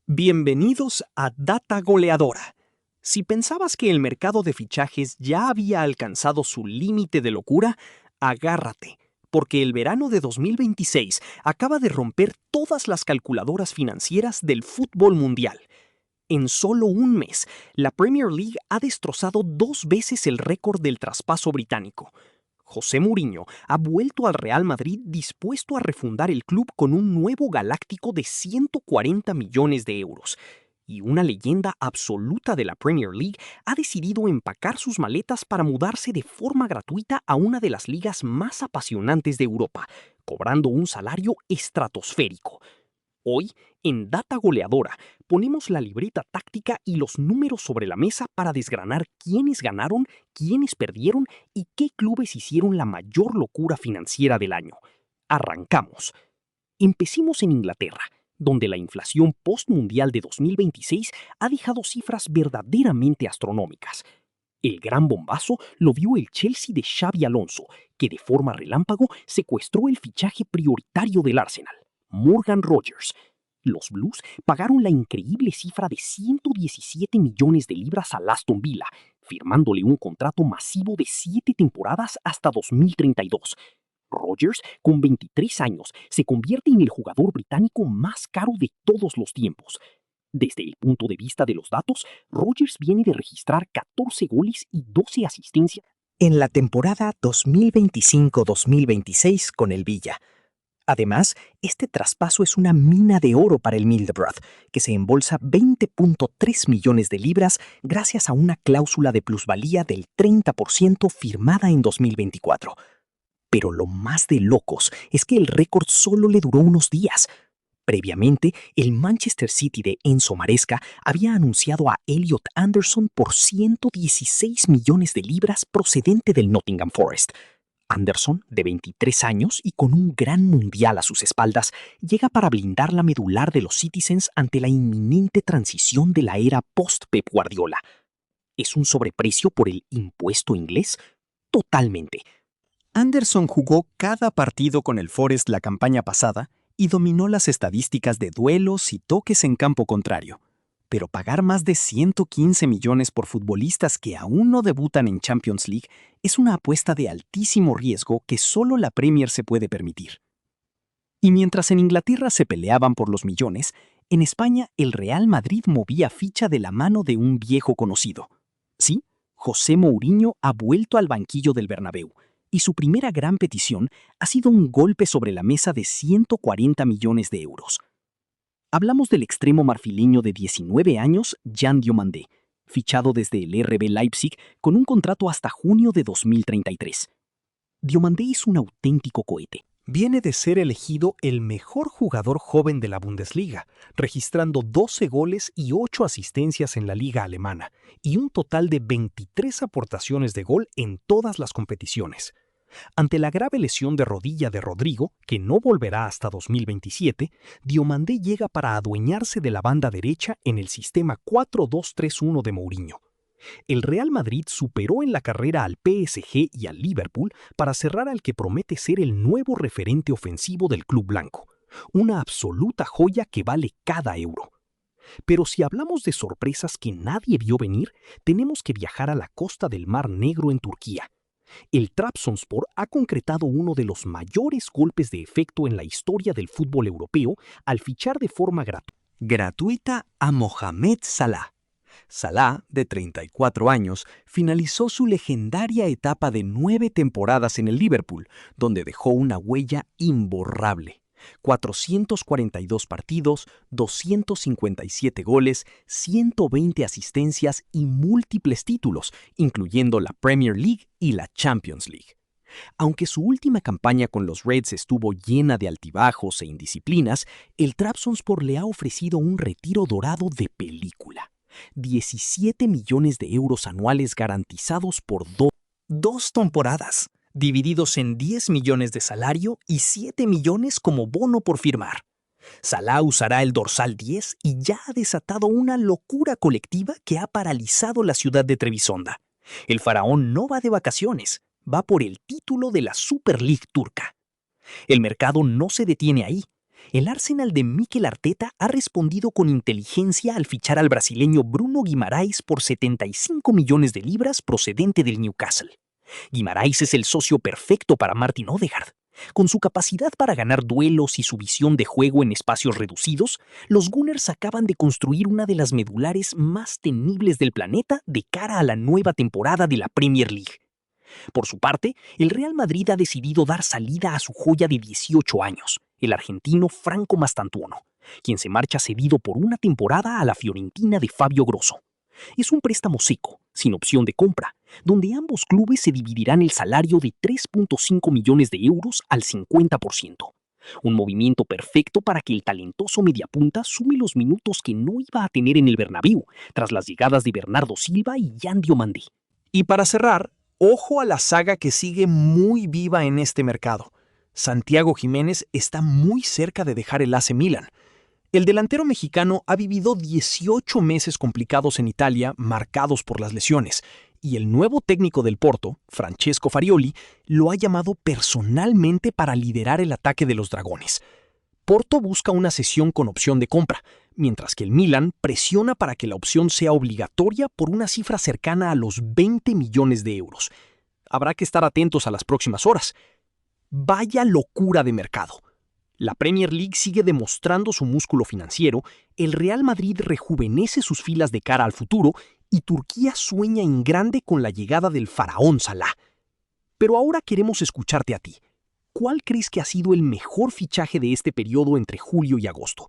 Bienvenidos a Data Goleadora. Si pensabas que el mercado de fichajes ya había alcanzado su límite de locura, agárrate, porque el verano de 2026 acaba de romper todas las calculadoras financieras del fútbol mundial. En solo un mes, la Premier League ha destrozado 2 veces el récord del traspaso británico. José Mourinho ha vuelto al Real Madrid dispuesto a refundar el club con un nuevo galáctico de 140 millones de euros. Y una leyenda absoluta de la Premier League ha decidido empacar sus maletas para mudarse de forma gratuita a una de las ligas más apasionantes de Europa, cobrando un salario estratosférico. Hoy, en Data Goleadora, ponemos la libreta táctica y los números sobre la mesa para desgranar quiénes ganaron, quiénes perdieron y qué clubes hicieron la mayor locura financiera del año. Arrancamos. Empecemos en Inglaterra, donde la inflación postmundial de 2026 ha dejado cifras verdaderamente astronómicas. El gran bombazo lo vio el Chelsea de Xabi Alonso, que de forma relámpago secuestró el fichaje prioritario del Arsenal, Morgan Rogers. Los Blues pagaron la increíble cifra de 117 millones de libras al Aston Villa, firmándole un contrato masivo de 7 temporadas hasta 2032. Rogers, con 23 años, se convierte en el jugador británico más caro de todos los tiempos. Desde el punto de vista de los datos, Rogers viene de registrar 14 goles y 12 asistencias en la temporada 2025-2026 con el Villa. Además, este traspaso es una mina de oro para el Middlesbrough, que se embolsa 20.3 millones de libras gracias a una cláusula de plusvalía del 30% firmada en 2024. Pero lo más de locos es que el récord solo le duró unos días. Previamente, el Manchester City de Enzo Maresca había anunciado a Elliot Anderson por 116 millones de libras procedente del Nottingham Forest. Anderson, de 23 años y con un gran mundial a sus espaldas, llega para blindar la medular de los Citizens ante la inminente transición de la era post-Pep Guardiola. ¿Es un sobreprecio por el impuesto inglés? Totalmente. Anderson jugó cada partido con el Forest la campaña pasada y dominó las estadísticas de duelos y toques en campo contrario. Pero pagar más de 115 millones por futbolistas que aún no debutan en Champions League es una apuesta de altísimo riesgo que solo la Premier se puede permitir. Y mientras en Inglaterra se peleaban por los millones, en España el Real Madrid movía ficha de la mano de un viejo conocido. Sí, José Mourinho ha vuelto al banquillo del Bernabéu, y su primera gran petición ha sido un golpe sobre la mesa de 140 millones de euros. Hablamos del extremo marfileño de 19 años, Jan Diomandé, fichado desde el RB Leipzig con un contrato hasta junio de 2033. Diomandé es un auténtico cohete. Viene de ser elegido el mejor jugador joven de la Bundesliga, registrando 12 goles y 8 asistencias en la liga alemana, y un total de 23 aportaciones de gol en todas las competiciones. Ante la grave lesión de rodilla de Rodrigo, que no volverá hasta 2027, Diomandé llega para adueñarse de la banda derecha en el sistema 4-2-3-1 de Mourinho. El Real Madrid superó en la carrera al PSG y al Liverpool para cerrar al que promete ser el nuevo referente ofensivo del club blanco, una absoluta joya que vale cada euro. Pero si hablamos de sorpresas que nadie vio venir, tenemos que viajar a la costa del Mar Negro en Turquía. El Trabzonspor ha concretado uno de los mayores golpes de efecto en la historia del fútbol europeo al fichar de forma gratuita a Mohamed Salah. Salah, de 34 años, finalizó su legendaria etapa de 9 temporadas en el Liverpool, donde dejó una huella imborrable. 442 partidos, 257 goles, 120 asistencias y múltiples títulos, incluyendo la Premier League y la Champions League. Aunque su última campaña con los Reds estuvo llena de altibajos e indisciplinas, el Trabzonspor le ha ofrecido un retiro dorado de película. 17 millones de euros anuales garantizados por dos temporadas, divididos en 10 millones de salario y 7 millones como bono por firmar. Salah usará el dorsal 10 y ya ha desatado una locura colectiva que ha paralizado la ciudad de Trebisonda. El faraón no va de vacaciones, va por el título de la Super League turca. El mercado no se detiene ahí. El Arsenal de Mikel Arteta ha respondido con inteligencia al fichar al brasileño Bruno Guimarães por 75 millones de libras procedente del Newcastle. Guimarães es el socio perfecto para Martin Odegaard. Con su capacidad para ganar duelos y su visión de juego en espacios reducidos, los Gunners acaban de construir una de las medulares más temibles del planeta de cara a la nueva temporada de la Premier League. Por su parte, el Real Madrid ha decidido dar salida a su joya de 18 años, el argentino Franco Mastantuono, quien se marcha cedido por una temporada a la Fiorentina de Fabio Grosso. Es un préstamo seco, sin opción de compra, donde ambos clubes se dividirán el salario de 3.5 millones de euros al 50%. Un movimiento perfecto para que el talentoso mediapunta sume los minutos que no iba a tener en el Bernabéu, tras las llegadas de Bernardo Silva y Yan Diomandé. Y para cerrar, ojo a la saga que sigue muy viva en este mercado. Santiago Jiménez está muy cerca de dejar el AC Milan. El delantero mexicano ha vivido 18 meses complicados en Italia, marcados por las lesiones, y el nuevo técnico del Porto, Francesco Farioli, lo ha llamado personalmente para liderar el ataque de los dragones. Porto busca una cesión con opción de compra, mientras que el Milan presiona para que la opción sea obligatoria por una cifra cercana a los 20 millones de euros. Habrá que estar atentos a las próximas horas. Vaya locura de mercado. La Premier League sigue demostrando su músculo financiero, el Real Madrid rejuvenece sus filas de cara al futuro y Turquía sueña en grande con la llegada del faraón Salah. Pero ahora queremos escucharte a ti. ¿Cuál crees que ha sido el mejor fichaje de este periodo entre julio y agosto?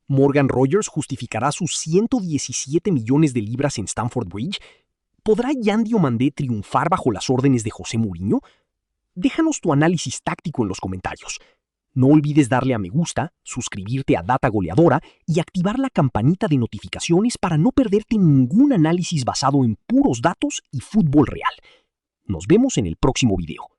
¿Morgan Rogers justificará sus 117 millones de libras en Stamford Bridge? ¿Podrá Yan Diomandé triunfar bajo las órdenes de José Mourinho? Déjanos tu análisis táctico en los comentarios. No olvides darle a me gusta, suscribirte a Data Goleadora y activar la campanita de notificaciones para no perderte ningún análisis basado en puros datos y fútbol real. Nos vemos en el próximo video.